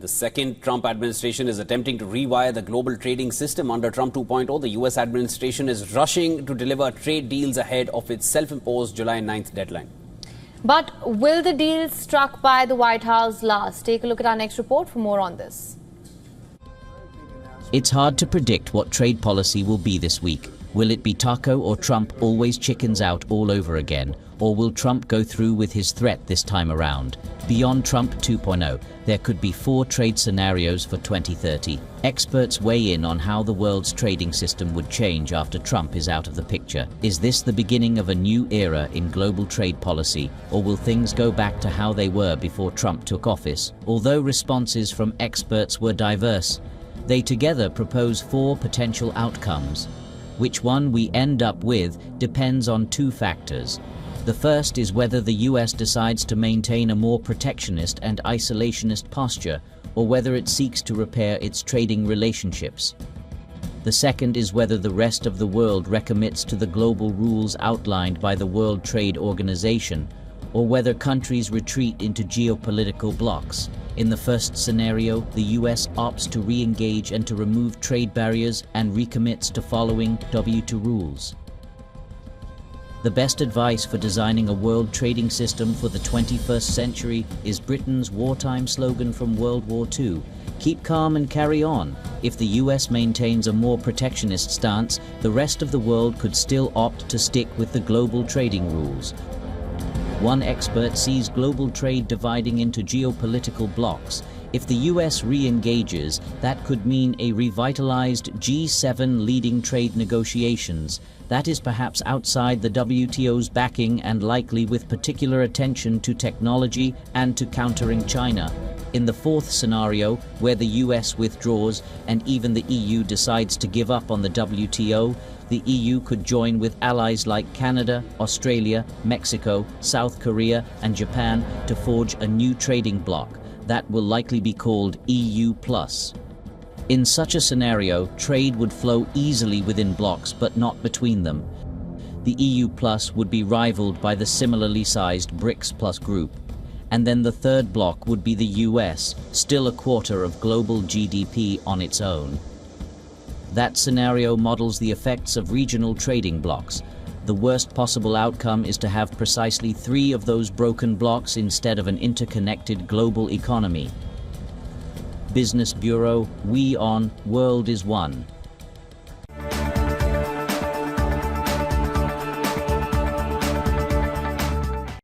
The second Trump administration is attempting to rewire the global trading system. Under Trump 2.0, the US administration is rushing to deliver trade deals ahead of its self-imposed July 9th deadline. But will the deals struck by the White House last? Take a look at our next report for more on this. It's hard to predict what trade policy will be this week. Will it be taco or Trump always chickens out all over again? Or will Trump go through with his threat this time around? Beyond Trump 2.0, there could be 4 trade scenarios for 2030. Experts weigh in on how the world's trading system would change after Trump is out of the picture. Is this the beginning of a new era in global trade policy, or will things go back to how they were before Trump took office? Although responses from experts were diverse, they together propose 4 potential outcomes. Which one we end up with depends on 2 factors. The first is whether the US decides to maintain a more protectionist and isolationist posture, or whether it seeks to repair its trading relationships. The second is whether the rest of the world recommits to the global rules outlined by the World Trade Organization, or whether countries retreat into geopolitical blocs. In the first scenario, the US opts to re-engage and to remove trade barriers and recommits to following WTO rules. The best advice for designing a world trading system for the 21st century is Britain's wartime slogan from World War II, "Keep calm and carry on." If the US maintains a more protectionist stance, the rest of the world could still opt to stick with the global trading rules. One expert sees global trade dividing into geopolitical blocs. If the US re-engages, that could mean a revitalized G7 leading trade negotiations. That is perhaps outside the WTO's backing and likely with particular attention to technology and to countering China. In the fourth scenario, where the US withdraws and even the EU decides to give up on the WTO, the EU could join with allies like Canada, Australia, Mexico, South Korea, and Japan to forge a new trading bloc that will likely be called EU+. In such a scenario, trade would flow easily within blocs but not between them. The EU+ would be rivaled by the similarly sized BRICS+ group. And then the third bloc would be the US, still a quarter of global GDP on its own. That scenario models the effects of regional trading blocs. The worst possible outcome is to have precisely 3 of those broken blocs instead of an interconnected global economy. Business Bureau, WION World is one.